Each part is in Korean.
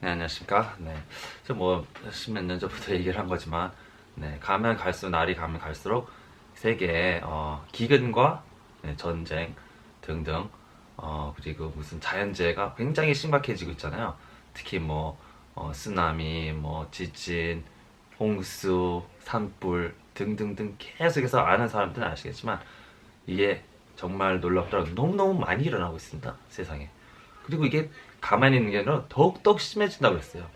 네, 안녕하십니까. 네. 뭐, 십몇 년 전부터 얘기를 한 거지만, 네, 가면 갈수록, 날이 가면 갈수록, 세계에, 기근과, 네, 전쟁 등등, 그리고 무슨 자연재해가 굉장히 심각해지고 있잖아요. 특히 뭐, 쓰나미, 뭐, 지진, 홍수, 산불 등등등 계속해서 아는 사람들은 아시겠지만, 이게 정말 놀랍더라도 너무너무 많이 일어나고 있습니다. 세상에. 그리고 이게 가만히 있는 게 아니라 더욱더욱 심해진다고 했어요.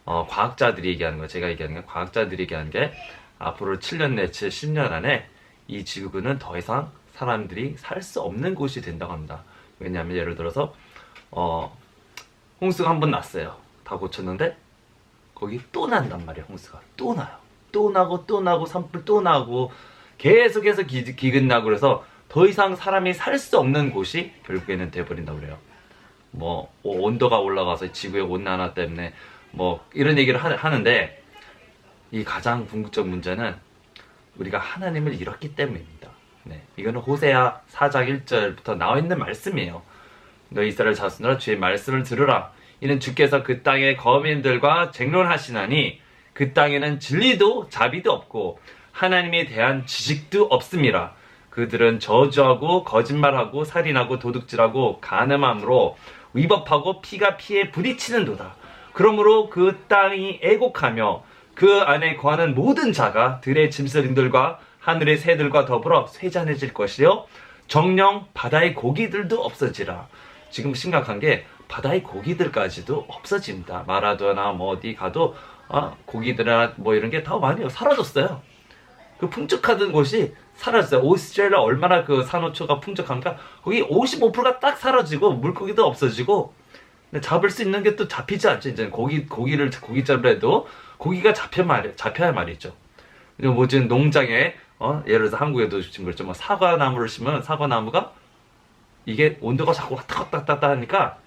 과학자들이 얘기하는 거, 제가 얘기하는 게 과학자들이 얘기하는 게 앞으로 7년 내지 10년 안에 이 지구는 더 이상 사람들이 살 수 없는 곳이 된다고 합니다. 왜냐하면 예를 들어서 홍수가 한 번 났어요. 다 고쳤는데 거기 또 난단 말이에요. 홍수가 또 나요. 또 나고 또 나고 산불 또 나고 계속해서 기근 나고 그래서 더 이상 사람이 살 수 없는 곳이 결국에는 돼버린다고 그래요. 뭐 온도가 올라가서 지구의 온난화 때문에 뭐 이런 얘기를 하는데 이 가장 궁극적 문제는 우리가 하나님을 잃었기 때문입니다. 네, 이거는 호세아 4장 1절부터 나와 있는 말씀이에요. 너 이스라엘 자손들아 주의 말씀을 들으라. 이는 주께서 그 땅의 거민들과 쟁론하시나니 그 땅에는 진리도 자비도 없고 하나님에 대한 지식도 없음이라. 그들은 저주하고 거짓말하고 살인하고 도둑질하고 간음함으로 위법하고 피가 피에 부딪히는도다. 그러므로 그 땅이 애곡하며 그 안에 거하는 모든 자가 들의 짐승들과 하늘의 새들과 더불어 쇠잔해질 것이요 정령 바다의 고기들도 없어지라. 지금 심각한 게 바다의 고기들까지도 없어집니다. 마라도나 뭐 어디 가도 고기들이나 뭐 이런 게 다 많이 사라졌어요. 그 풍족하던 곳이 사라졌어요. 오스트레일리아 얼마나 그 산호초가 풍족합니까? 거기 55%가 딱 사라지고 물고기도 없어지고 잡을 수 있는 게 또 잡히지 않죠. 이제 고기를 고기 잡으려도 고기가 잡혀야 말이죠. 뭐 지금 농장에 예를 들어서 한국에도 지금 그렇죠. 뭐 사과나무를 심으면 사과나무가 이게 온도가 자꾸 왔다 갔다 하니까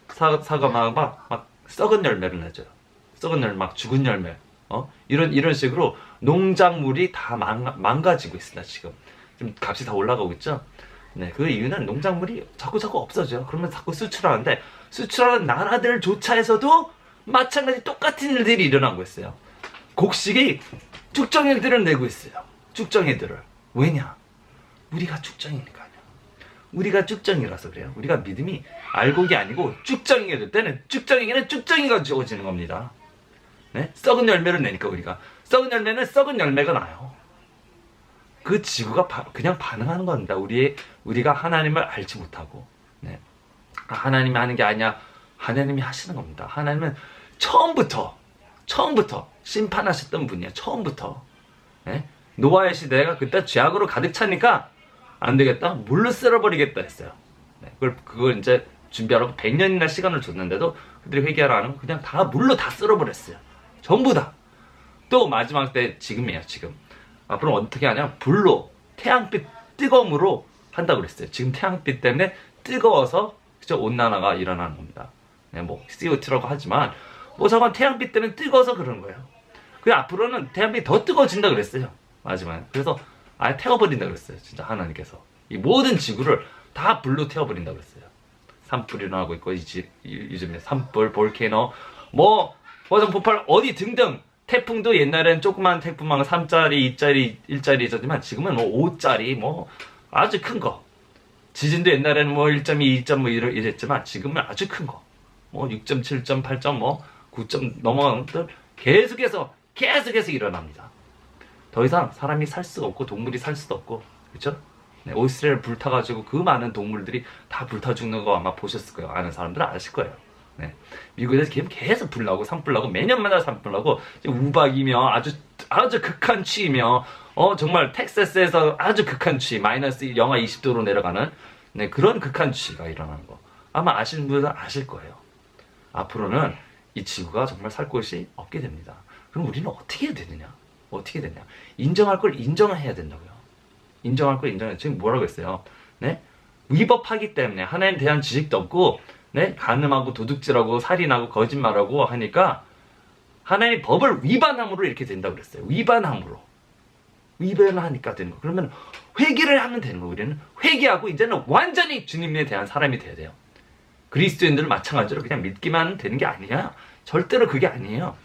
사과가 막 썩은 열매를 내줘요. 썩은 열매, 막 죽은 열매. 이런 식으로 농작물이 다 망가지고 있습니다. 지금 값이 다 올라가고 있죠. 네, 그 이유는 농작물이 자꾸 없어져요. 그러면 자꾸 수출하는데 수출하는 나라들조차에서도 마찬가지 똑같은 일들이 일어나고 있어요. 곡식이 쭉정이들을 내고 있어요. 쭉정이들을. 왜냐? 우리가 쭉정이니까요. 우리가 쭉정이라서 그래요. 우리가 믿음이 알곡이 아니고 쭉정이가 될 때는 쭉정이는 쭉정이가 주어지는 겁니다. 네? 썩은 열매를 내니까 우리가 썩은 열매는 썩은 열매가 나요. 그 지구가 그냥 반응하는 겁니다. 우리가 하나님을 알지 못하고 네. 하나님이 하는 게 아니야. 하나님이 하시는 겁니다. 하나님은 처음부터 심판하셨던 분이야. 처음부터 네? 노아의 시대가 그때 죄악으로 가득 차니까 안 되겠다. 물로 쓸어버리겠다 했어요. 네. 그걸 이제 준비하라고 100년이나 시간을 줬는데도 그들이 회개하라 안 하면 그냥 다 물로 다 쓸어버렸어요. 전부 다. 또 마지막 때 지금이에요. 지금 앞으로 어떻게 하냐? 불로 태양빛 뜨거움으로 한다고 그랬어요. 지금 태양빛 때문에 뜨거워서 그죠? 온난화가 일어나는 겁니다. 네, 뭐 CO2라고 하지만 뭐 저건 태양빛 때문에 뜨거워서 그러는 거예요. 그 앞으로는 태양빛이 더 뜨거워진다 그랬어요. 마지막에. 그래서 아예 태워버린다 그랬어요. 진짜 하나님께서 이 모든 지구를 다 불로 태워버린다 그랬어요. 산불이 일어나고 있고 요즘에 산불, 볼케이노, 뭐 화산 폭발 어디 등등. 태풍도 옛날엔 조그만 태풍만 3짜리, 2짜리, 1짜리 있었지만 지금은 뭐 5짜리 뭐 아주 큰 거. 지진도 옛날에는 뭐 1.2, 2.뭐 이랬지만 지금은 아주 큰 거. 뭐 6.7, 8, 뭐 9점 넘어가는 것들 계속해서 일어납니다. 더 이상 사람이 살 수가 없고 동물이 살 수도 없고 그렇죠? 네, 오스트레일리아 불타가지고 그 많은 동물들이 다 불타 죽는 거 아마 보셨을 거예요. 아는 사람들은 아실 거예요. 네. 미국에서 계속 불 나고 산불 나고 매년마다 산불 나고 우박이며 아주 극한 추위며 정말 텍사스에서 아주 극한 추위 마이너스 영하 20도로 내려가는 네, 그런 극한 추위가 일어나는 거 아마 아시는 분들은 아실 거예요. 앞으로는 이 지구가 정말 살 곳이 없게 됩니다. 그럼 우리는 어떻게 해야 되느냐? 인정할 걸 인정해야 된다고요. 인정할 걸 인정해. 지금 뭐라고 했어요? 네? 위법하기 때문에 하나님에 대한 지식도 없고 네? 간음하고 도둑질하고 살인하고 거짓말하고 하니까 하나님의 법을 위반함으로 이렇게 된다고 그랬어요. 위반하니까 되는 거. 그러면 회개를 하면 되는 거. 우리는 회개하고 이제는 완전히 주님에 대한 사람이 돼야 돼요. 그리스도인들은 마찬가지로 그냥 믿기만 되는 게 아니야. 절대로 그게 아니에요.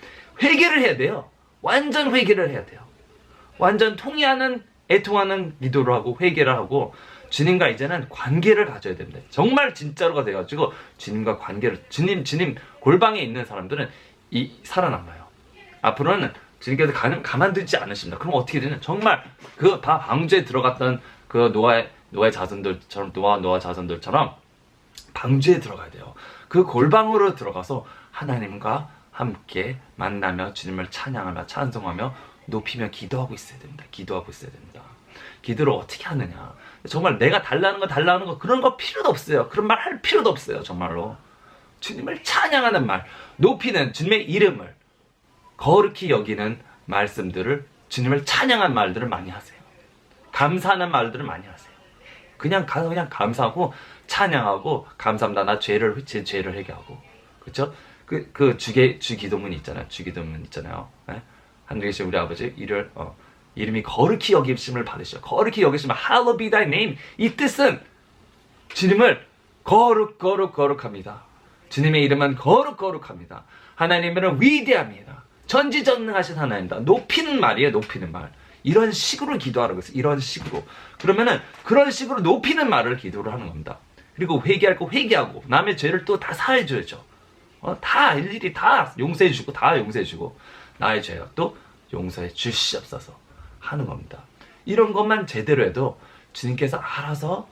회개를 해야 돼요. 완전 회개를 해야 돼요. 완전 통해하는 애통하는 기도를 하고 회개를 하고 주님과 이제는 관계를 가져야 됩니다. 정말 진짜로가 돼가지고 주님과 관계를 주님 골방에 있는 사람들은 살아남아요. 앞으로는 주님께서 가만두지 않으십니다. 그럼 어떻게 되냐? 정말 그 다 방주에 들어갔던 그 노아의 자손들처럼 노아 자손들처럼 방주에 들어가야 돼요. 그 골방으로 들어가서 하나님과 함께 만나며 주님을 찬양하며 찬송하며 높이며 기도하고 있어야 됩니다. 기도하고 있어야 됩니다. 기도를 어떻게 하느냐? 정말 내가 달라는 거 그런 거 필요도 없어요. 그런 말 할 필요도 없어요. 정말로 주님을 찬양하는 말, 높이는 주님의 이름을 거룩히 여기는 말씀들을 주님을 찬양한 말들을 많이 하세요. 감사하는 말들을 많이 하세요. 그냥 감사하고 찬양하고 감사합니다. 제 죄를 회개하고 그렇죠? 주 기도문 있잖아요. 네? 하늘에 계신 우리 아버지 이름이 거룩히 여기심을 받으시오. 거룩히 여기시면 Hallowed be thy name. 이 뜻은 주님을 거룩합니다. 주님의 이름은 거룩합니다. 하나님은 위대합니다. 전지전능하신 하나님입니다. 높이는 말이에요. 높이는 말. 이런 식으로 기도하라고 했어요. 이런 식으로. 그러면은 그런 식으로 높이는 말을 기도를 하는 겁니다. 그리고 회개할 거 회개하고 남의 죄를 또 다 사해줘야죠. 다 일일이 다 용서해주고 나의 죄가 또 용서해 주시옵소서 하는 겁니다. 이런 것만 제대로 해도 주님께서 알아서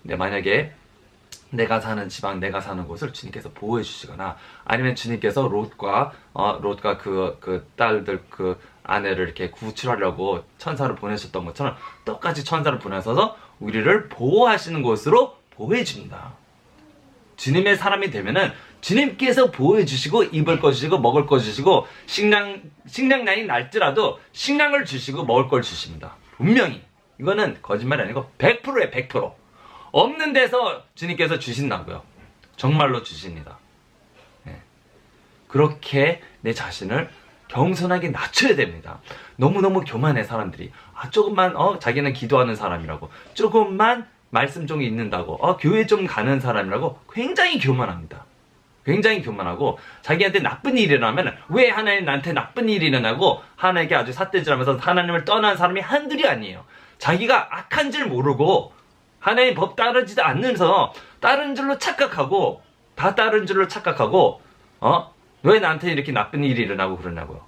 만약에 내가 사는 지방, 내가 사는 곳을 주님께서 보호해 주시거나 아니면 주님께서 롯과 그 딸들 그 아내를 이렇게 구출하려고 천사를 보내셨던 것처럼 똑같이 천사를 보내셔서 우리를 보호하시는 곳으로 보호해 줍니다. 주님의 사람이 되면은 주님께서 보호해 주시고 입을 거 주시고 먹을 거 주시고 식량난이 날지라도 식량을 주시고 먹을 걸 주십니다. 분명히 이거는 거짓말이 아니고 100%예요. 100%. 없는 데서 주님께서 주신다고요. 정말로 주십니다. 네. 그렇게 내 자신을 겸손하게 낮춰야 됩니다. 너무너무 교만해 사람들이. 조금만 자기는 기도하는 사람이라고 조금만 말씀 좀 읽는다고 교회 좀 가는 사람이라고 굉장히 교만합니다. 굉장히 교만하고 자기한테 나쁜 일이 일어나면 왜 하나님 나한테 나쁜 일이 일어나고 하나님께 아주 삿대질하면서 하나님을 떠난 사람이 한둘이 아니에요. 자기가 악한 줄 모르고 하나님 법 따르지도 않으면서 다른 줄로 착각하고 다 다른 줄로 착각하고 왜 나한테 이렇게 나쁜 일이 일어나고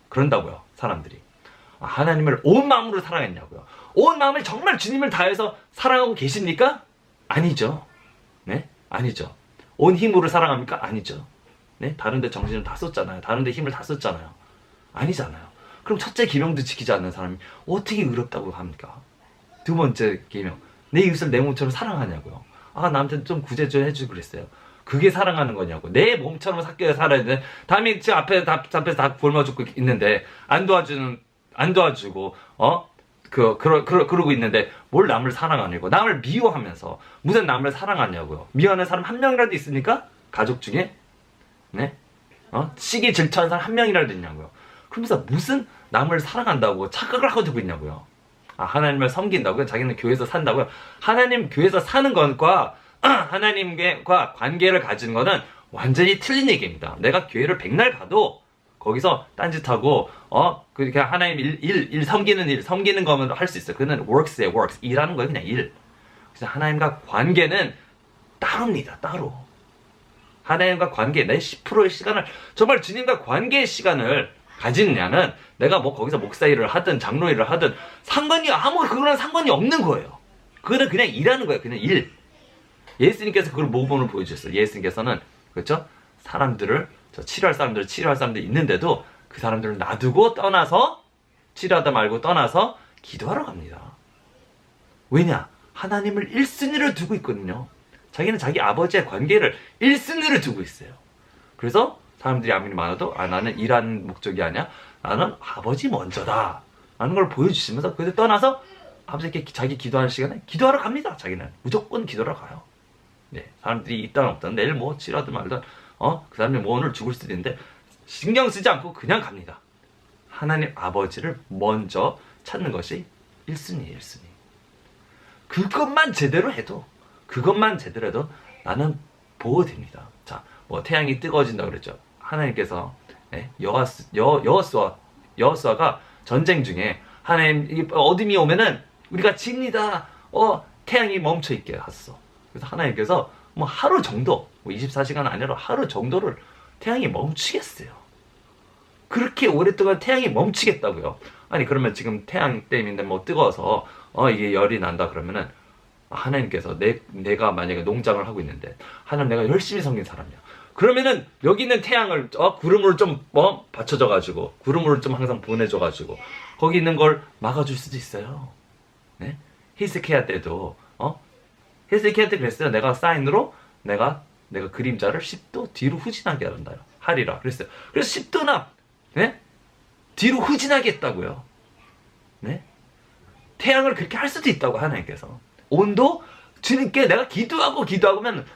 그런다고요 사람들이. 하나님을 온 마음으로 사랑했냐고요. 온 마음을 정말 주님을 다해서 사랑하고 계십니까? 아니죠. 네? 아니죠. 온 힘으로 사랑합니까? 아니죠. 네? 다른데 정신을 다 썼잖아요. 다른데 힘을 다 썼잖아요. 아니잖아요. 그럼 첫째 계명도 지키지 않는 사람이 어떻게 의롭다고 합니까? 두 번째 계명, 내 이웃을 내 몸처럼 사랑하냐고요. 나한테 좀 구제 좀 해주고 그랬어요. 그게 사랑하는 거냐고. 내 몸처럼 삭겨 살아야 되는데 남이 지금 앞에서 다 굶어 죽고 있는데 안 도와주고 그러고 있는데 뭘 남을 사랑하냐고. 남을 미워하면서 무슨 남을 사랑하냐고요. 미워하는 사람 한 명이라도 있습니까? 가족 중에? 네? 시기 질투하는 사람 한 명이라도 있냐고요. 그러면서 무슨 남을 사랑한다고 착각을 하고 두고 있냐고요. 하나님을 섬긴다고요? 자기는 교회에서 산다고요? 하나님 교회에서 사는 것과 하나님과 관계를 가지는 거는 완전히 틀린 얘기입니다. 내가 교회를 백날 가도 거기서 딴짓하고 그냥 하나님 일 섬기는 거면 할 수 있어요. 그거는 works예요. works. 일하는 거예요. 그냥 일. 그래서 하나님과 관계는 따로입니다. 따로. 하나님과 관계, 내 10%의 시간을 정말 주님과 관계의 시간을 가지느냐는 내가 거기서 목사 일을 하든 장로 일을 하든 그거랑 상관이 없는 거예요. 그거는 그냥 일하는 거예요. 그냥 일. 예수님께서 그걸 모범을 보여주셨어요. 예수님께서는 그렇죠? 치료할 사람들이 있는데도 그 사람들을 놔두고 떠나서 치료하다 말고 떠나서 기도하러 갑니다. 왜냐? 하나님을 1순위로 두고 있거든요. 자기는 자기 아버지의 관계를 1순위로 두고 있어요. 그래서 사람들이 아무리 많아도 나는 일하는 목적이 아니야. 나는 아버지 먼저다 라는 걸 보여주시면서 그래서 떠나서 아버지께 자기 기도하는 시간에 기도하러 갑니다. 자기는 무조건 기도하러 가요. 네, 사람들이 있다는 없다는 내일 치료하든 말든 그 사람이 오늘 죽을 수도 있는데 신경 쓰지 않고 그냥 갑니다. 하나님 아버지를 먼저 찾는 것이 1순위예요. 1순위. 그것만 제대로 해도 나는 보호됩니다. 자, 태양이 뜨거워진다 그랬죠. 하나님께서 여호수아가 전쟁 중에 하나님 어둠이 오면은 우리가 집니다. 태양이 멈춰 있게 하셨어. 그래서 하나님께서 뭐 하루 정도, 뭐 24시간 아니라 하루 정도를 태양이 멈추겠어요. 그렇게 오랫동안 태양이 멈추겠다고요. 아니 그러면 지금 태양 때문에 뭐 뜨거워서 이게 열이 난다 그러면은 하나님께서 내가 만약에 농장을 하고 있는데 하나님 내가 열심히 섬긴 사람이야. 그러면은 여기 있는 태양을 구름으로 좀 받쳐줘 가지고 구름으로 좀 항상 보내줘 가지고 거기 있는 걸 막아줄 수도 있어요. 네? 히스키야 때도 히스키야 때 그랬어요. 내가 사인으로 내가 그림자를 10도 뒤로 후진하게 하리라 그랬어요. 그래서 10도나 네? 뒤로 후진하게 했다고요. 네? 태양을 그렇게 할 수도 있다고 하나님께서. 온도 주님께 내가 기도하면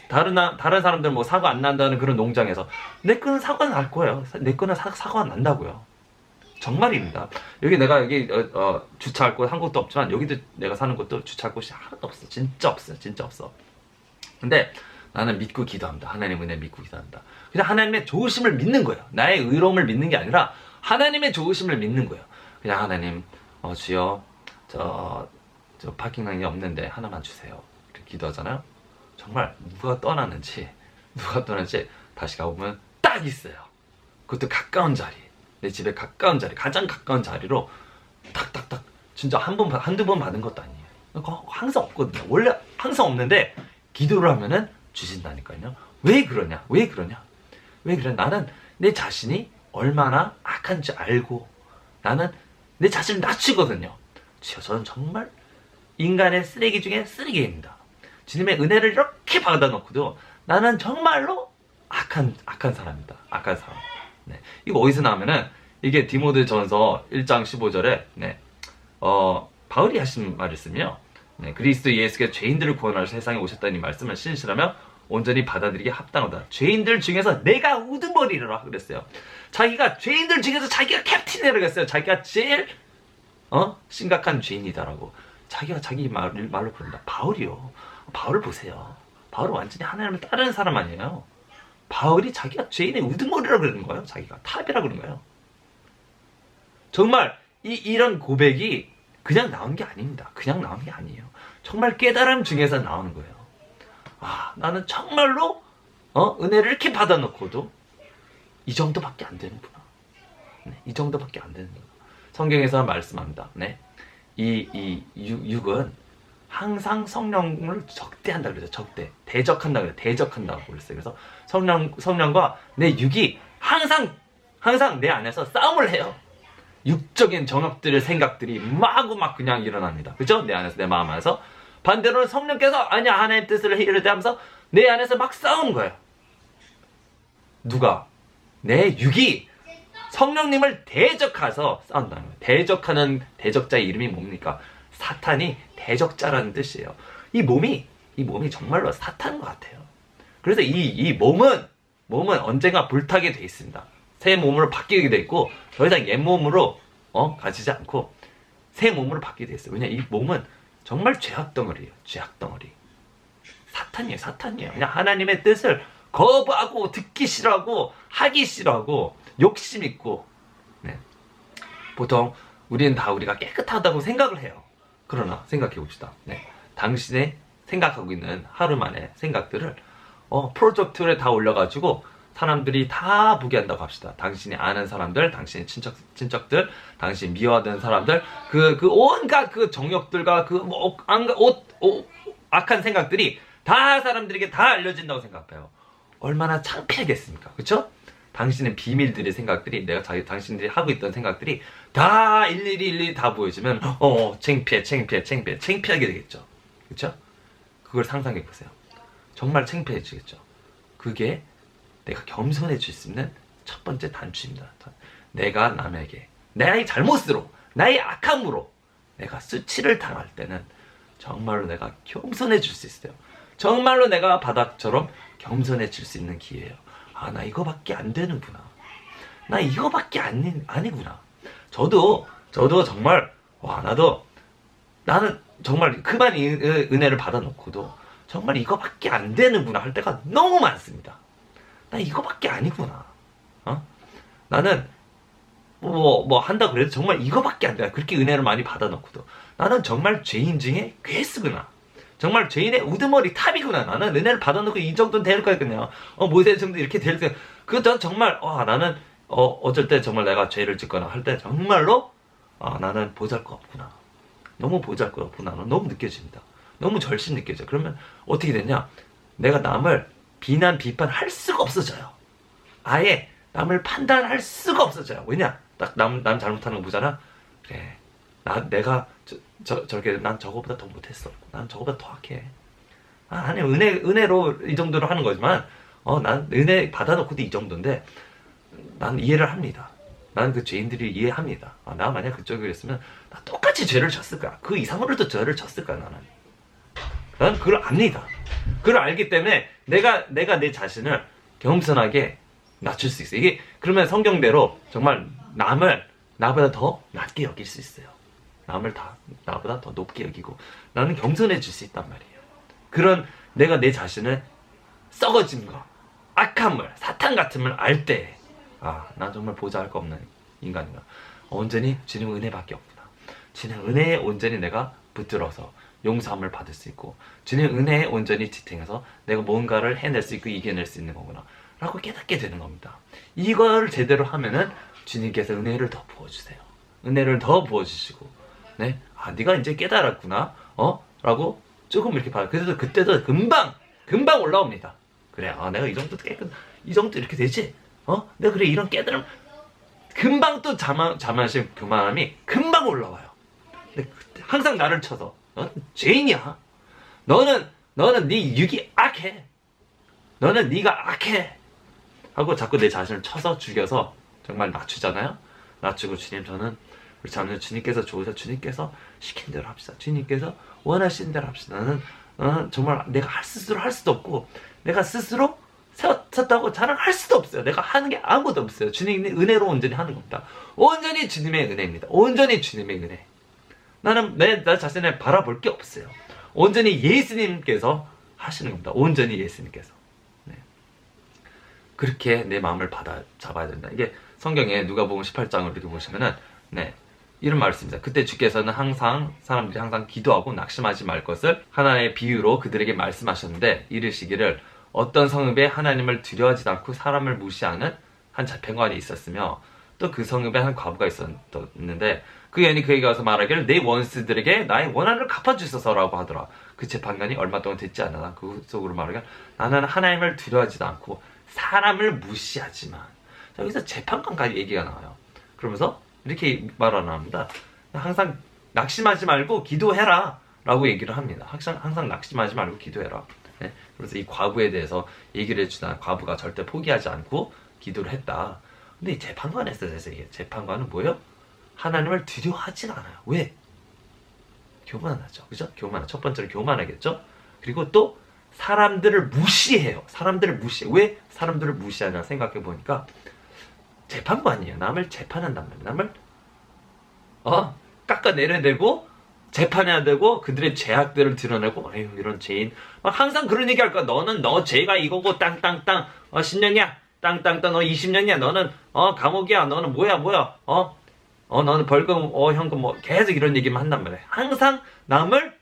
다른 사람들 뭐 사고 안 난다는 그런 농장에서 내 거는 사고가 날 거예요. 내 거는 사고가 난다고요. 정말입니다. 내가 여기 주차할 곳 한 곳도 없지만 여기도 내가 사는 곳도 주차할 곳이 하나도 없어. 진짜 없어요. 진짜 없어. 근데 나는 믿고 기도합니다. 하나님 은혜 믿고 기도합니다. 그냥 하나님의 좋으심을 믿는 거예요. 나의 의로움을 믿는 게 아니라 하나님의 좋으심을 믿는 거예요. 그냥 하나님 주여 저 파킹랑이 없는데 하나만 주세요. 이렇게 기도하잖아요. 정말 누가 떠났는지 다시 가보면 딱 있어요. 그것도 가까운 자리, 내 집에 가까운 자리, 가장 가까운 자리로 탁탁탁 진짜 한두 번 받은 것도 아니에요. 항상 없거든요. 원래 항상 없는데 기도를 하면은 주신다니까요. 왜 그러냐? 나는 내 자신이 얼마나 악한지 알고 나는 내 자신을 낮추거든요. 저는 정말 인간의 쓰레기 중에 쓰레기입니다. 주님의 은혜를 이렇게 받아놓고도 나는 정말로 악한 사람입니다. 악한 사람. 네. 이거 어디서 나오면은 이게 디모데전서 1장 15절에 바울이 하신 말을 쓰며 그리스도 예수께서 죄인들을 구원하러 세상에 오셨다는 이 말씀을 신실하며 온전히 받아들이기 합당하다. 죄인들 중에서 내가 우두머리라 그랬어요. 자기가 죄인들 중에서 자기가 캡틴이라고 그랬어요. 자기가 제일 심각한 죄인이다라고 자기가 자기 말로 그런다. 바울이요. 바울을 보세요. 바울은 완전히 하나님을 따르는 사람 아니에요. 바울이 자기가 죄인의 우두머리라고 그러는 거예요. 자기가 탑이라고 그러는 거예요. 정말 이런 고백이 그냥 나온 게 아닙니다. 그냥 나온 게 아니에요. 정말 깨달음 중에서 나오는 거예요. 나는 정말로 은혜를 이렇게 받아놓고도 이 정도밖에 안 되는구나. 네, 이 정도밖에 안 되는구나. 성경에서 말씀합니다. 네, 이 육은 항상 성령을 적대한다 그러죠. 대적한다 그래요. 대적한다고 그랬어요. 그래서 성령과 내 육이 항상 내 안에서 싸움을 해요. 육적인 정욕들의 생각들이 마구 그냥 일어납니다. 그죠? 내 안에서, 내 마음 안에서. 반대로는 성령께서 아니야 하나님의 뜻을 이루되 하면서 내 안에서 막 싸우는 거예요. 누가? 내 육이 성령님을 대적해서 싸운다는 거예요. 대적하는 대적자의 이름이 뭡니까? 사탄이 대적자라는 뜻이에요. 이 몸이 정말로 사탄인 것 같아요. 그래서 이 몸은 언젠가 불타게 돼 있습니다. 새 몸으로 바뀌게 돼 있고 더 이상 옛 몸으로 가지지 않고 새 몸으로 바뀌게 돼 있어요. 왜냐 이 몸은 정말 죄악 덩어리예요. 죄악 덩어리. 사탄이에요. 그냥 하나님의 뜻을 거부하고 듣기 싫어하고 하기 싫어하고 욕심 있고. 네. 보통 우리가 깨끗하다고 생각을 해요. 그러나 생각해 봅시다. 네. 당신의 생각하고 있는 하루만의 생각들을 프로젝트에 다 올려가지고 사람들이 다 보게 한다고 합시다. 당신이 아는 사람들, 당신의 친척들, 당신이 미워하는 사람들, 온갖 정욕들과 악한 생각들이 다 사람들에게 다 알려진다고 생각해요. 얼마나 창피하겠습니까? 그쵸? 당신의 비밀들의 생각들이, 당신들이 하고 있던 생각들이 다 일일이 다 보여지면, 창피하게 되겠죠. 그쵸? 그걸 상상해 보세요. 정말 창피해지겠죠. 그게 내가 겸손해질 수 있는 첫 번째 단추입니다. 내가 남에게 나의 잘못으로, 나의 악함으로 내가 수치를 당할 때는 정말로 내가 겸손해질 수 있어요. 정말로 내가 바닥처럼 겸손해질 수 있는 기회예요. 나 이거밖에 안 되는구나. 나 이거밖에 아니구나. 저도 정말 나는 정말 그만 은혜를 받아놓고도 정말 이거밖에 안 되는구나 할 때가 너무 많습니다. 나 이거밖에 아니구나. 나는 뭐 한다 그래도 정말 이거밖에 안 돼. 그렇게 은혜를 많이 받아놓고도 나는 정말 죄인 중에 괴수구나. 정말 죄인의 우두머리 탑이구나. 나는 은혜를 받아놓고 이 정도는 될 거야 그냥. 모세 정도 이렇게 될 거야. 그건 정말 나는 어쩔 때 정말 내가 죄를 짓거나 할 때 정말로 나는 보잘것없구나. 너무 보잘것없구나. 너무 느껴집니다. 너무 절신 느껴져. 그러면 어떻게 되냐? 내가 남을 비난 비판할 수가 없어져요. 아예 남을 판단할 수가 없어져요. 왜냐? 딱 남 잘못하는 거 보잖아. 그래. 내가 저렇게 난 저거보다 더 못했어. 난 저거보다 더 악해. 아니 은혜로 이 정도로 하는 거지만 난 은혜 받아놓고도 이 정도인데 난 이해를 합니다. 난 그 죄인들이 이해합니다. 나 만약 그쪽이었으면 나 똑같이 죄를 졌을 거야. 그 이상으로도 죄를 졌을 거야 나는 그걸 압니다. 그걸 알기 때문에 내가 내 자신을 겸손하게 낮출 수 있어요. 이게 그러면 성경대로 정말 남을 나보다 더 낮게 여길 수 있어요. 남을 나보다 더 높게 여기고 나는 겸손해질 수 있단 말이에요. 그런 내가 내 자신을 썩어진 거, 악함을, 사탄 같음을 알 때 난 정말 보잘것없는 인간이다. 온전히 주님 은혜밖에 없구나. 주님 은혜에 온전히 내가 붙들어서 용서함을 받을 수 있고 주님 은혜에 온전히 지탱해서 내가 뭔가를 해낼 수 있고 이겨낼 수 있는 거구나 라고 깨닫게 되는 겁니다. 이걸 제대로 하면은 주님께서 은혜를 더 부어주세요. 은혜를 더 부어주시고 네? 네가 이제 깨달았구나 라고 조금 이렇게 봐요. 그래서 그때도 금방 올라옵니다. 그래 내가 이 정도 이 정도 이렇게 되지? 내가 그래 이런 깨달음 금방 또 자만심 교만함이 금방 올라와요. 근데 항상 나를 쳐서 죄인이야. 너는 네 육이 악해. 너는 네가 악해. 하고 자꾸 내 자신을 쳐서 죽여서 정말 낮추잖아요. 낮추고 저는 우리 자매 주님께서 좋으셔. 주님께서 시킨 대로 합시다. 주님께서 원하시는 대로 합시다. 나는 정말 내가 스스로 할 수도 없고 내가 스스로 섰다고 자랑할 수도 없어요. 내가 하는 게 아무것도 없어요. 주님의 은혜로 온전히 하는 겁니다. 온전히 주님의 은혜입니다. 온전히 주님의 은혜. 나는 나 자신을 바라볼 게 없어요. 온전히 예수님께서 하시는 겁니다. 온전히 예수님께서. 네. 그렇게 내 마음을 잡아야 된다. 이게 성경에 누가복음 18장을 이렇게 보시면은 이런 말씀입니다. 그때 주께서는 사람들이 항상 기도하고 낙심하지 말 것을 하나의 비유로 그들에게 말씀하셨는데 이르시기를 어떤 성읍에 하나님을 두려워하지 않고 사람을 무시하는 한 재판관이 있었으며 또 그 성읍에 한 과부가 있었는데 그 여인이 그에게 와서 말하기를 내 원수들에게 나의 원한을 갚아주소서라고 하더라. 그 재판관이 얼마 동안 듣지 않았나 그 속으로 말하기를 나는 하나님을 두려워하지도 않고 사람을 무시하지만 여기서 재판관까지 얘기가 나와요. 그러면서 이렇게 말을 합니다. 항상 낙심하지 말고 기도해라 라고 얘기를 합니다. 항상 낙심하지 말고 기도해라. 네? 그래서 이 과부에 대해서 얘기를 해주다 과부가 절대 포기하지 않고 기도를 했다. 근데 이 재판관에서 재판관은 뭐예요? 하나님을 두려워하진 않아요. 왜? 교만하죠. 그죠? 첫 번째로 교만하겠죠? 그리고 또 사람들을 무시해요. 왜 사람들을 무시하냐 생각해 보니까 재판관이에요. 남을 재판한단 말이에요. 남을 깎아내려내고 재판해야 되고 그들의 죄악들을 드러내고 아유 이런 죄인 막 항상 그런 얘기 할 거야. 너 죄가 이거고 땅땅땅 10년이야 땅땅땅 너 20년이야 너는 감옥이야 너는 뭐야 너는 벌금 현금 뭐 계속 이런 얘기만 한단 말이에요. 항상 남을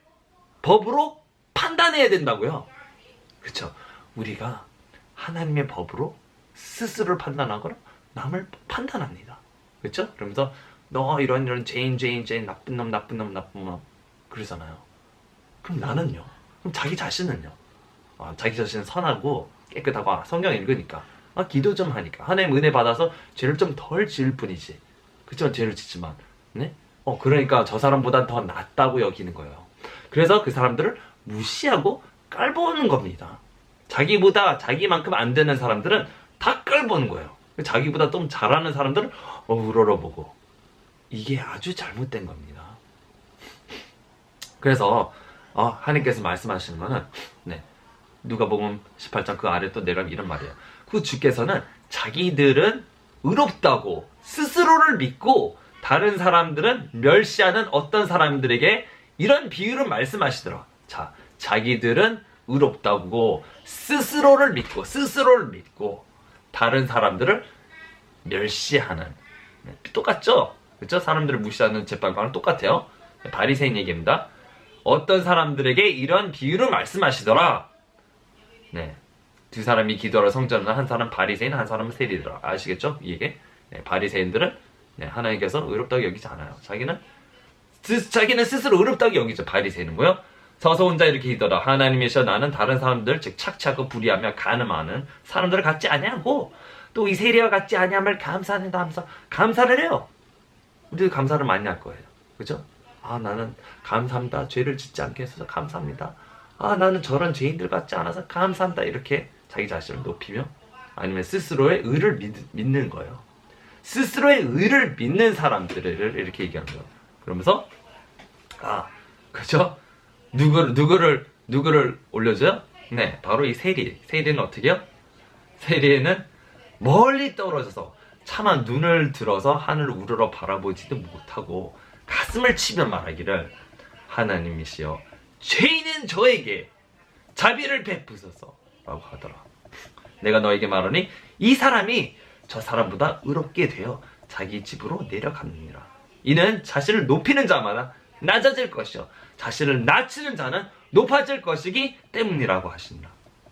법으로 판단해야 된다고요. 그렇죠? 우리가 하나님의 법으로 스스로를 판단하거나 남을 판단합니다. 그렇죠? 그러면서 너 이런 죄인 나쁜 놈 그러잖아요. 그럼 나는요? 그럼 자기 자신은요? 자기 자신은 선하고 깨끗하고 성경 읽으니까 기도 좀 하니까 하나님 은혜 받아서 죄를 좀 덜 지을 뿐이지. 그렇지만 죄를 짓지만 네? 그러니까 저 사람보다 더 낫다고 여기는 거예요. 그래서 그 사람들을 무시하고 깔보는 겁니다. 자기만큼 안 되는 사람들은 다 깔보는 거예요. 자기보다 좀 잘하는 사람들은 우러러보고 이게 아주 잘못된 겁니다. 그래서 하나님께서 말씀하시는 거는 누가복음 18장 그 아래 또 내려가면 이런 말이에요. 그 주께서는 자기들은 의롭다고 스스로를 믿고 다른 사람들은 멸시하는 어떤 사람들에게 이런 비유를 말씀하시더라. 자기들은 의롭다고 스스로를 믿고 다른 사람들을 멸시하는. 네, 똑같죠? 그렇죠? 사람들을 무시하는 제빵과는 똑같아요. 바리새인 얘기입니다. 어떤 사람들에게 이런 비유를 말씀하시더라. 네, 두 사람이 기도하러 성전을 한 사람은 바리새인, 한 사람은 세리더라. 아시겠죠? 이게 네, 바리새인들은 네, 하나님께서 의롭다고 여기지 않아요. 자기는 스스로 의롭다고 여기죠. 바리새인은 뭐요? 서서 혼자 이렇게 기도하라. 하나님이시여 나는 다른 사람들 즉 착취하고 불의하며 간음하는 사람들을 같지 아니하고 또 이 세리와 같지 아니함을 감사한다 하면서 감사를 해요. 우리도 감사를 많이 할 거예요. 그죠? 아, 나는 감사합니다. 죄를 짓지 않게 해서 감사합니다. 아, 나는 저런 죄인들 같지 않아서 감사합니다. 이렇게 자기 자신을 높이며 아니면 스스로의 의를 믿는 거예요. 스스로의 의를 믿는 사람들을 이렇게 얘기하는 거예요. 그러면서 그죠? 누구를 올려줘요? 네, 바로 이 세리. 세리는 어떻게 해요? 세리에는 멀리 떨어져서 차마 눈을 들어서 하늘을 우러러 바라보지도 못하고 가슴을 치며 말하기를 하나님이시여 죄인은 저에게 자비를 베푸소서 라고 하더라. 내가 너에게 말하니 이 사람이 저 사람보다 의롭게 되어 자기 집으로 내려갑니다. 이는 자신을 높이는 자마다 낮아질 것이요 자신을 낮추는 자는 높아질 것이기 때문이라고 하신다.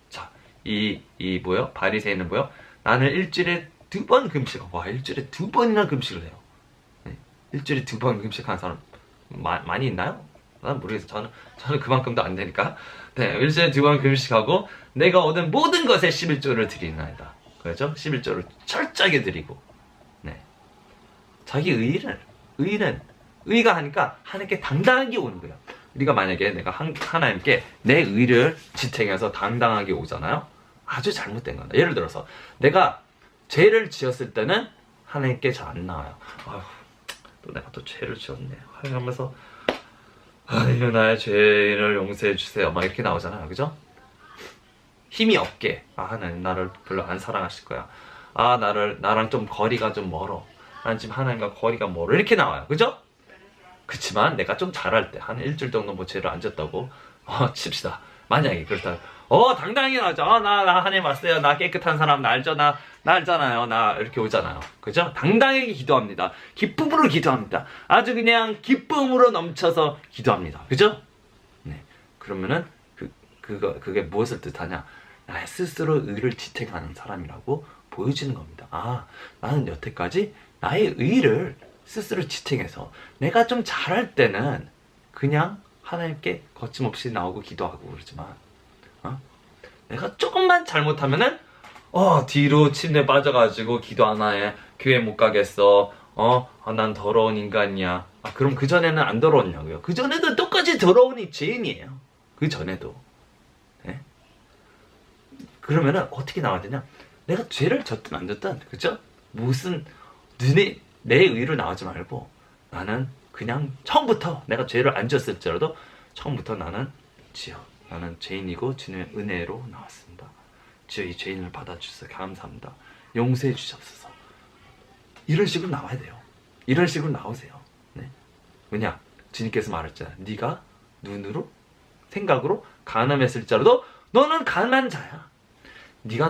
자, 이 뭐요? 바리새인은 뭐요? 나는 일주일에 2번 금식. 와, 일주일에 2번이나 금식을 해요. 네, 일주일에 2번 금식하는 사람 많이 있나요? 난 모르겠어요. 저는 그만큼도 안 되니까. 네, 일주일에 2번 금식하고 내가 얻은 모든 것에 11조를 드리나이다. 그렇죠? 11조를 철저하게 드리고, 네, 자기 의가 하니까 하나님께 당당하게 오는 거예요. 우리가 만약에 내가 하나님께 내 의를 지탱해서 당당하게 오잖아요. 아주 잘못된 거다. 예를 들어서 내가 죄를 지었을 때는 하나님께 잘 안 나와요. 아휴, 또 내가 또 죄를 지었네 하면서 하나님 나의 죄를 용서해 주세요 막 이렇게 나오잖아요. 그죠? 힘이 없게 하나님 나를 별로 안 사랑하실 거야. 나랑 좀 거리가 좀 멀어. 난 지금 하나님과 거리가 멀어. 이렇게 나와요. 그죠? 그치만 내가 좀 잘할 때 한 일주일 정도 뭐 죄를 안 졌다고 칩시다. 만약에 그렇다 당당하게 나오죠. 나 하나님 왔어요. 나 깨끗한 사람 나 알죠. 나 알잖아요. 나 이렇게 오잖아요. 그죠? 당당하게 기도합니다. 기쁨으로 기도합니다. 아주 그냥 기쁨으로 넘쳐서 기도합니다. 그죠? 네. 그러면은 그게 무엇을 뜻하냐? 나의 스스로 의를 지탱하는 사람이라고 보여지는 겁니다. 나는 여태까지 나의 의를 스스로 지탱해서 내가 좀 잘할 때는 그냥 하나님께 거침없이 나오고 기도하고 그러지만 내가 조금만 잘못하면은 뒤로 침대에 빠져가지고 기도 안 해. 교회 못 가겠어. 난 더러운 인간이야. 그럼 그 전에는 안 더러웠냐고요? 그 전에도 똑같이 더러운 죄인이에요. 그 전에도. 네? 그러면은 어떻게 나와야 되냐? 내가 죄를 졌든 안 졌든, 그죠? 무슨 내 의로 나오지 말고 나는 그냥 처음부터 내가 죄를 안 졌을지라도 처음부터 나는 죄인이고 주님의 은혜로 나왔습니다. 주여 이 죄인을 받아주셔서 감사합니다. 용서해 주시옵소서. 이런 식으로 나와야 돼요. 이런 식으로 나오세요. 네. 왜냐? 주님께서 말했잖아요. 네가 눈으로 생각으로 가늠했을지라도 너는 가난한 자야. 네가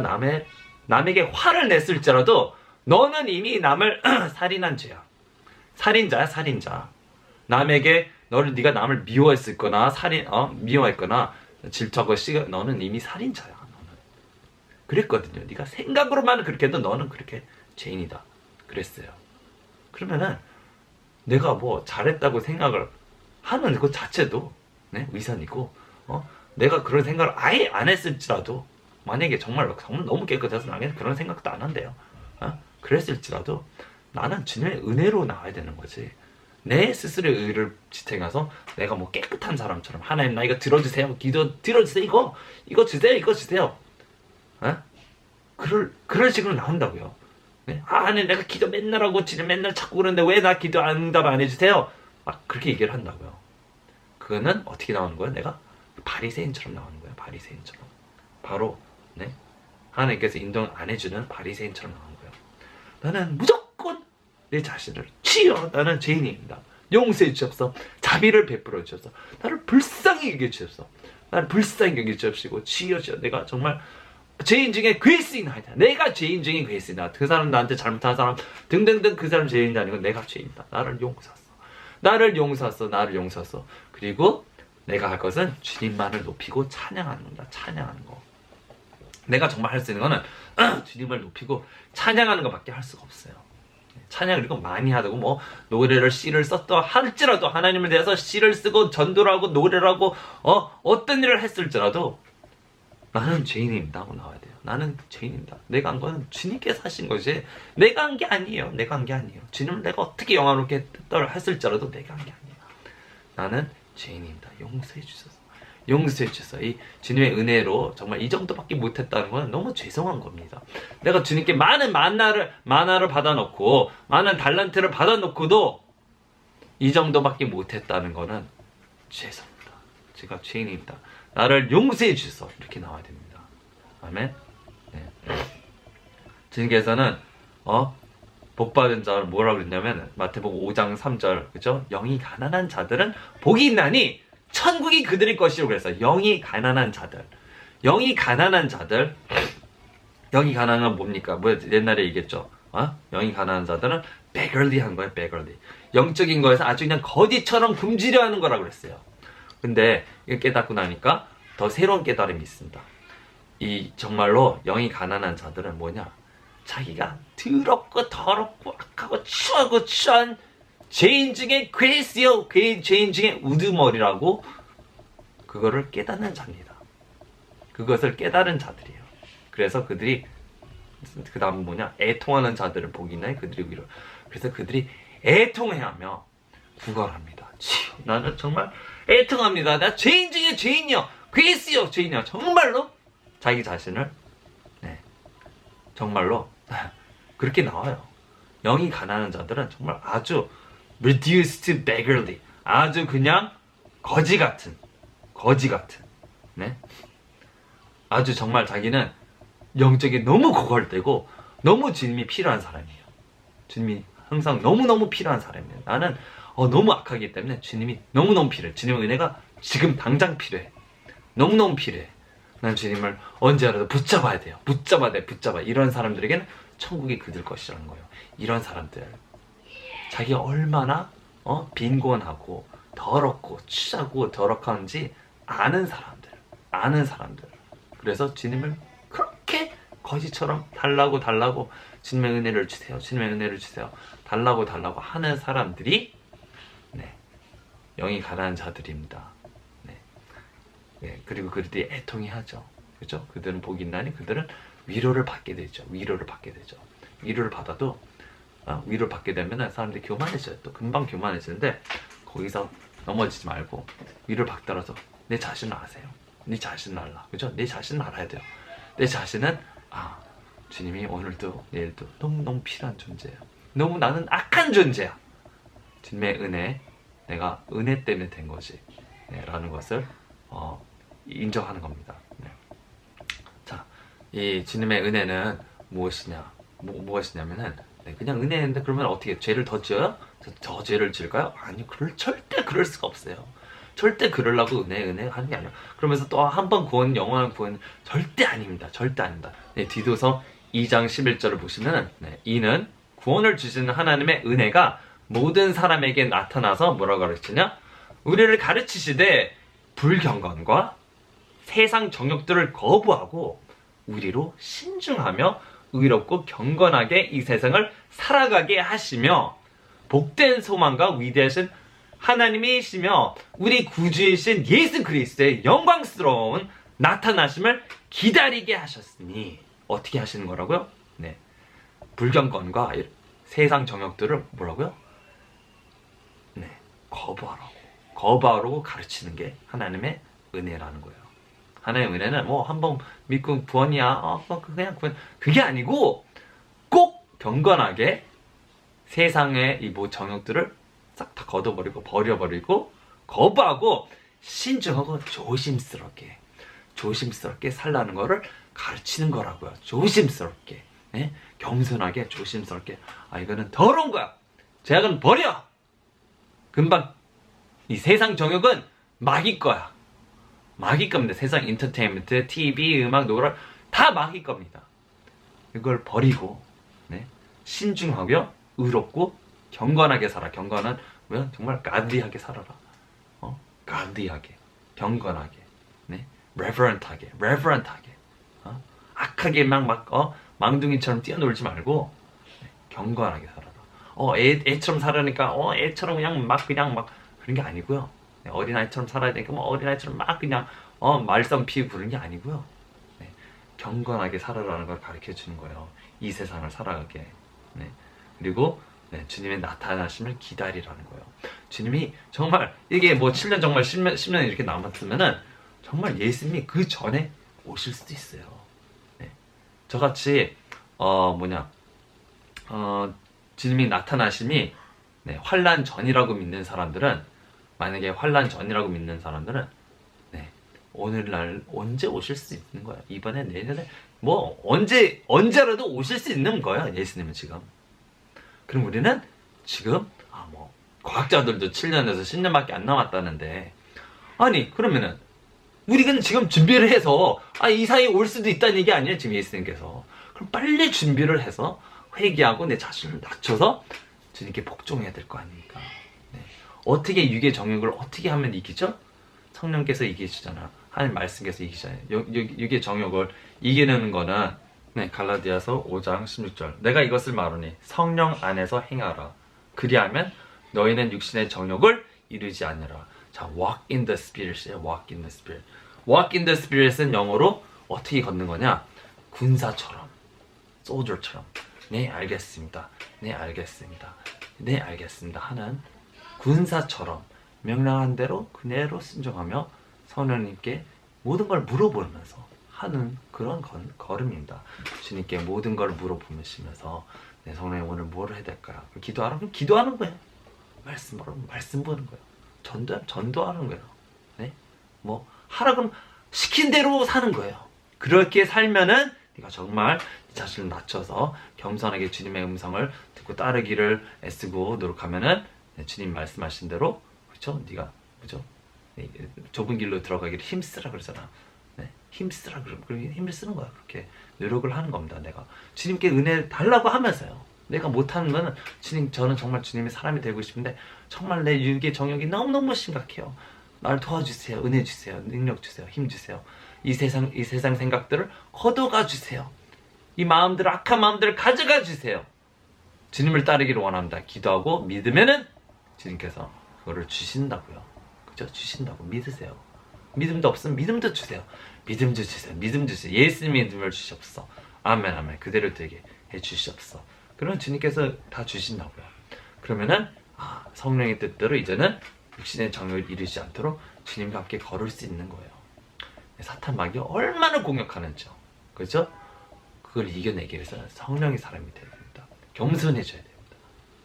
남에게 화를 냈을지라도 너는 이미 남을 살인한 죄야. 살인자야, 살인자. 네가 남을 미워했거나 미워했거나 질투하고 너는 이미 살인자야. 너는. 그랬거든요. 네가 생각으로만 그렇게 해도 너는 그렇게 죄인이다. 그랬어요. 그러면은 내가 뭐 잘했다고 생각을 하는 것 자체도 위선이고 내가 그런 생각을 아예 안 했을지라도 만약에 정말 너무 깨끗해서 나는 그런 생각도 안 한대요. 그랬을지라도 나는 주님의 은혜로 나와야 되는 거지. 내 스스로의 의를 지탱해서 내가 뭐 깨끗한 사람처럼 하나님 나 이거 들어주세요. 기도 들어주세요. 이거 주세요. 이거 주세요. 그런 식으로 나온다고요. 네? 아니 내가 기도 맨날 하고 주님 맨날 찾고 그러는데 왜 나 기도 응답 안 해주세요? 그렇게 얘기를 한다고요. 그거는 어떻게 나오는 거예요? 내가 바리새인처럼 나오는 거예요. 바리새인처럼. 바로 하나님께서 인정 안 해주는 바리새인처럼 나오는 거예요. 나는 무조건 내 자신을 나는 죄인입니다. 용서해 주옵소서. 자비를 베풀어 주옵소서. 나를 불쌍히 여겨 주옵소서. 나를 불쌍히 여겨 주옵시고 주여 내가 정말 죄인 중에 괴수인하다. 내가 죄인 중에 괴수이다. 그 사람 나한테 잘못한 사람 등등등 그 사람 죄인이 아니고 내가 죄인이다. 나를 용서했어. 나를 용서했어. 나를 용서했어. 그리고 내가 할 것은 주님만을 높이고 찬양하는 겁니다. 찬양하는 거. 내가 정말 할 수 있는 거는 주님을 높이고 찬양하는 것밖에 할 수가 없어요. 찬양을 이거 많이 하고 뭐 노래를 시를 썼다 할지라도 하나님에 대해서 시를 쓰고 전도를 하고 노래를 하고 어떤 일을 했을지라도 나는 죄인입니다 하고 나와야 돼요. 나는 죄인입니다. 내가 한 거는 주님께서 하신 것이 내가 한 게 아니에요. 내가 한 게 아니에요. 주님은 내가 어떻게 영화롭게 했을지라도 내가 한 게 아니에요. 나는 죄인입니다. 용서해 주셔서. 용서해 주셔서 이 주님의 은혜로 정말 이 정도밖에 못했다는 건 너무 죄송한 겁니다. 내가 주님께 많은 만나를 받아놓고 많은 달란트를 받아놓고도 이 정도밖에 못했다는 거는 죄송합니다. 제가 죄인입니다. 나를 용서해 주셔서 이렇게 나와야 됩니다. 아멘. 네. 주님께서는 복받은 자를 뭐라고 그랬냐면 마태복음 5장 3절 그죠? 영이 가난한 자들은 복이 있나니 천국이 그들의 것이라고 그랬어요. 영이 가난한 자들. 영이 가난한 자들. 영이 가난한 뭡니까? 뭐 옛날에 얘기했죠. 영이 가난한 자들은 beggarly한 거예요. beggarly. 영적인 거에서 아주 그냥 거지처럼 굶주려 하는 거라고 그랬어요. 근데 이거 깨닫고 나니까 더 새로운 깨달음이 있습니다. 이 정말로 영이 가난한 자들은 뭐냐? 자기가 더럽고 더럽고 악하고 추하고 추한 죄인 중에 괴수요, 죄인 중에 우두머리라고 그거를 깨닫는 자입니다. 그것을 깨달은 자들이에요. 그래서 그들이 그 다음은 뭐냐? 애통하는 자들을 복이 있나요? 그들이 위로. 그래서 그들이 애통해하며 구걸합니다. 나는 정말 애통합니다. 나 죄인 중에 죄인이요, 괴수요, 죄인이요. 정말로 자기 자신을 정말로 그렇게 나와요. 영이 가난한 자들은 정말 아주 reduced beggarly, 아주 그냥 거지 같은, 네, 아주 정말 자기는 영적이 너무 고갈되고 너무 주님이 필요한 사람이에요. 주님이 항상 너무너무 필요한 사람이에요. 나는 너무 악하기 때문에 주님이 너무너무 필요해. 주님의 은혜가 지금 당장 필요해. 너무너무 필요해. 난 주님을 언제라도 붙잡아야 돼요. 붙잡아. 이런 사람들에게는 천국이 그들 것이라는 거예요. 이런 사람들. 자기가 얼마나 빈곤하고 더럽고 취하고 더럽한지 아는 사람들. 그래서 주님을 그렇게 거지처럼 달라고 주님의 은혜를 주세요. 달라고 하는 사람들이 영이 가난한 자들입니다. 그리고 그들이 애통이 하죠. 그렇죠? 그들은 복이 있나니 그들은 위로를 받게 되죠. 위로를 받아도 위로를 받게 되면 사람들이 교만해져요. 또 금방 교만해지는데 거기서 넘어지지 말고 위로를 받더라도 내 자신을 아세요. 내 자신을 알라. 그죠? 내 자신을 알아야 돼요. 내 자신은 주님이 오늘도 내일도 너무너무 필요한 존재예요. 너무 나는 악한 존재야. 주님의 은혜, 내가 은혜 때문에 된 거지. 라는 것을 인정하는 겁니다. 자, 이 주님의 은혜는 무엇이냐면은 그냥 은혜인데 그러면 어떻게 죄를 더 지어요? 더 죄를 지을까요? 아니, 절대 그럴 수가 없어요. 절대 그러려고 은혜 하는 게 아니에요. 그러면서 또 한 번 구원, 영원한 구원 절대 아닙니다. 디도서 2장 11절을 보시면 이는 구원을 주시는 하나님의 은혜가 모든 사람에게 나타나서 뭐라고 가르치냐? 우리를 가르치시되 불경건과 세상 정욕들을 거부하고 우리로 신중하며 의롭고 경건하게 이 세상을 살아가게 하시며 복된 소망과 위대하신 하나님이시며 우리 구주이신 예수 그리스도의 영광스러운 나타나심을 기다리게 하셨으니 어떻게 하시는 거라고요? 불경건과 세상 정욕들을 뭐라고요? 거부하라고 가르치는 게 하나님의 은혜라는 거예요. 하나님의 은혜는 한번 믿고 구원이야, 그냥 구원, 그게 아니고 꼭 경건하게 세상의 이 정욕들을 싹 다 걷어버리고 버려버리고 거부하고 신중하고 조심스럽게 살라는 거를 가르치는 거라고요. 조심스럽게, 겸손하게 조심스럽게. 이거는 더러운 거야. 죄악은 버려. 금방 이 세상 정욕은 마귀 거야. 마귀 겁니다. 세상 인터테인먼트, TV, 음악, 노래 다 막일 겁니다. 이걸 버리고 네, 신중하며 의롭고 경건하게 살아. 경건은 왜 정말 가드리하게 살아라. 가드리하게, 경건하게, 네, reverent하게, 악하게 망둥이처럼 뛰어놀지 말고 네, 경건하게 살아라. 애처럼 살으니까 애처럼 그냥 막 그런 게 아니고요. 네, 어린아이처럼 살아야 되니까 어린아이처럼 막 그냥 말썽 피우고 그런 게 아니고요. 네, 경건하게 살아라는 걸 가르쳐 주는 거예요. 이 세상을 살아가게. 네, 그리고 네, 주님의 나타나심을 기다리라는 거예요. 주님이 정말 이게 7년 정말 10년 이렇게 남았으면은 정말 예수님이 그 전에 오실 수도 있어요. 네, 저같이 주님이 나타나심이 네, 환란 전이라고 믿는 사람들은 만약에 환란 전이라고 믿는 사람들은 네, 오늘날 언제 오실 수 있는 거야. 이번에 내년에 언제라도 오실 수 있는 거야. 예수님은 지금. 그럼 우리는 지금 과학자들도 7년에서 10년밖에 안 남았다는데 아니 그러면은 우리는 지금 준비를 해서 이 사이에 올 수도 있다는 얘기 아니에요. 지금 예수님께서. 그럼 빨리 준비를 해서 회개하고 내 자신을 낮춰서 주님께 복종해야 될 거 아닙니까? 네. 어떻게 육의 정욕을 어떻게 하면 이기죠? 성령께서 이기시잖아. 하나님 말씀께서 이기잖아요. 육의 정욕을 이기는 거는 네, 갈라디아서 5장 16절 내가 이것을 말하니 성령 안에서 행하라. 그리하면 너희는 육신의 정욕을 이루지 않으라. 자, walk in the spirit이에요. walk in the spirit. walk in the spirit은 영어로 어떻게 걷는 거냐? 군사처럼, soldier처럼. 네, 알겠습니다. 네, 알겠습니다. 네, 알겠습니다. 하는 군사처럼 명령한 대로 그대로 순종하며 성령님께 모든 걸 물어보면서 하는 그런 걸음입니다. 주님께 모든 걸 물어보시면서 네, 성령님 오늘 뭘 해야 될까요? 기도하라면 기도하는 거예요. 말씀 보는 거예요. 전도하는 거예요. 네? 하라 그러면 시킨 대로 사는 거예요. 그렇게 살면은 네가 정말 자신을 낮춰서 겸손하게 주님의 음성을 듣고 따르기를 애쓰고 노력하면은 네, 주님 말씀하신 대로 그렇죠? 네가 그죠? 네, 좁은 길로 들어가기를 힘쓰라 그러잖아. 네, 힘쓰라 그러면 힘을 쓰는 거야. 그렇게 노력을 하는 겁니다. 내가 주님께 은혜 달라고 하면서요. 내가 못하는 거는 저는 정말 주님의 사람이 되고 싶은데 정말 내 육의 정욕이 너무너무 심각해요. 날 도와주세요. 은혜 주세요. 능력 주세요. 힘 주세요. 이 세상 생각들을 걷어가 주세요. 이 마음들을 악한 마음들을 가져가 주세요. 주님을 따르기를 원합니다. 기도하고 믿으면은 주님께서 그거를 주신다고요. 그죠? 주신다고 믿으세요. 믿음도 없으면 믿음도 주세요. 믿음 주세요. 예수님의 믿음을 주시옵소서. 아멘. 그대로 되게 해 주시옵소서. 그러면 주님께서 다 주신다고요. 그러면은 성령의 뜻대로 이제는 육신의 정욕을 이루지 않도록 주님과 함께 걸을 수 있는 거예요. 사탄 마귀가 얼마나 공격하는지요. 그렇죠? 그걸 이겨내기 위해서 성령의 사람이 되어야 됩니다. 겸손해져야 됩니다.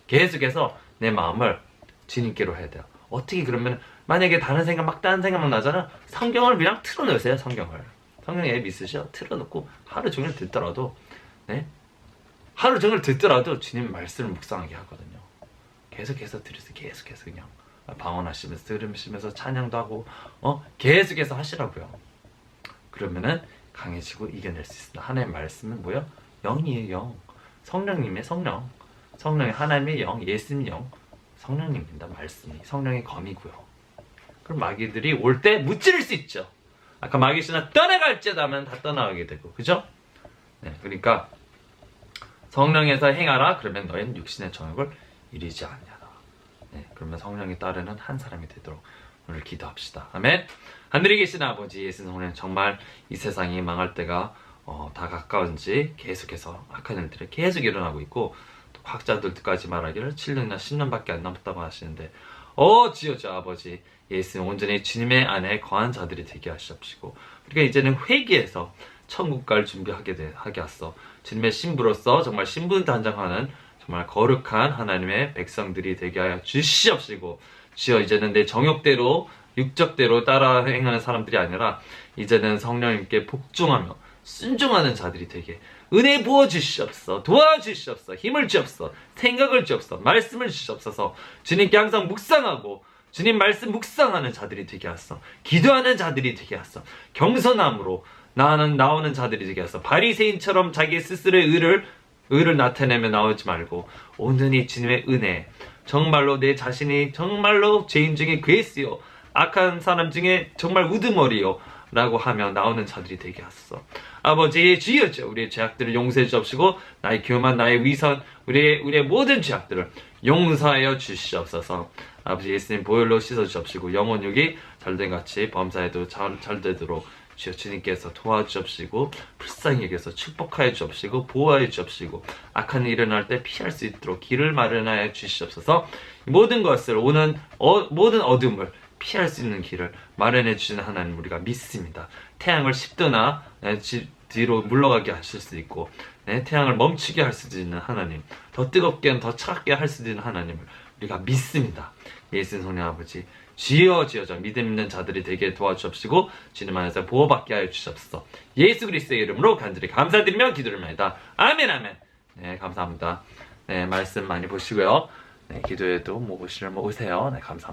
계속해서 내 마음을 주님께로 해야 돼요. 어떻게 그러면 만약에 다른 생각만 나잖아. 성경을 그냥 틀어놓으세요. 성경 앱 있으셔. 틀어놓고 하루 종일 듣더라도 네? 하루 종일 듣더라도 주님 말씀을 묵상하게 하거든요. 계속해서 들으세요. 계속해서 그냥 방언하시면서 들으시면서 찬양도 하고 계속해서 하시라고요. 그러면은 강해지고 이겨낼 수 있습니다. 하나님의 말씀은 뭐예요? 영이에요. 영. 성령님의 성령. 성령의 하나님의 영, 예수님 영. 성령님입니다. 말씀이. 성령의 검이고요. 그럼 마귀들이 올 때 무찌를 수 있죠. 아까 마귀씨는 떠나갈지어다 하면 다 떠나가게 되고. 그죠? 네, 그러니까 성령에서 행하라. 그러면 너희는 육신의 정욕을 이루지 않냐라. 네, 그러면 성령이 따르는 한 사람이 되도록 오늘 기도합시다. 아멘. 하늘에 계신 아버지 예수 성령, 정말 이 세상이 망할 때가 다 가까운지 계속해서 악한 일들이 계속 일어나고 있고, 또 과학자들까지 말하기를 7년이나 10년밖에 안 남았다고 하시는데 지어주 아버지 예수 온전히 주님의 안에 거한 자들이 되게 하시옵시고, 우리가 이제는 회개해서 천국 갈 준비하게 하소. 주님의 신부로서 정말 신분단장하는 정말 거룩한 하나님의 백성들이 되게 하여 주시옵시고, 주여 이제는 내 정욕대로 육적대로 따라 행하는 사람들이 아니라 이제는 성령님께 복종하며 순종하는 자들이 되게 은혜 부어주시옵소서. 도와주시옵소서. 힘을 주옵소서. 생각을 주옵소서. 말씀을 주시옵소서. 주님께 항상 묵상하고 주님 말씀 묵상하는 자들이 되게 하소서. 기도하는 자들이 되게 하소서. 겸손함으로 나오는 자들이 되게 하소서. 바리새인처럼 자기 스스로의 의를 나타내며 나오지 말고 온전히 주님의 은혜, 정말로 내 자신이 정말로 죄인 중에 괴수요, 악한 사람 중에 정말 우두머리요 라고 하며 나오는 자들이 되게 하소서. 아버지 주여죠, 우리의 죄악들을 용서해 주옵시고 나의 교만, 나의 위선, 우리의 모든 죄악들을 용서하여 주시옵소서. 아버지 예수님 보혈로 씻어 주옵시고 영혼육이 잘된 같이 범사에도 잘 되도록 주여 주님께서 도와주옵시고 불쌍히 여겨서 축복하여 주옵시고 보호하여 주옵시고 악한 일이 일어날 때 피할 수 있도록 길을 마련하여 주시옵소서. 모든 것을 모든 어둠을 피할 수 있는 길을 마련해 주시는 하나님 우리가 믿습니다. 태양을 10도나 뒤로 물러가게 하실 수 있고 태양을 멈추게 할 수도 있는 하나님, 더 뜨겁게 더 차갑게 할 수도 있는 하나님을 우리가 믿습니다. 예수 성령 아버지 주여 믿음 있는 자들이 되게 도와주옵시고 주님 안에서 보호받게 하여 주시옵소서. 예수 그리스도의 이름으로 간절히 감사드리며 기도를 합니다. 아멘. 네, 감사합니다. 네, 말씀 많이 보시고요. 네, 기도에도 모으시면 모으세요. 네, 감사합니다.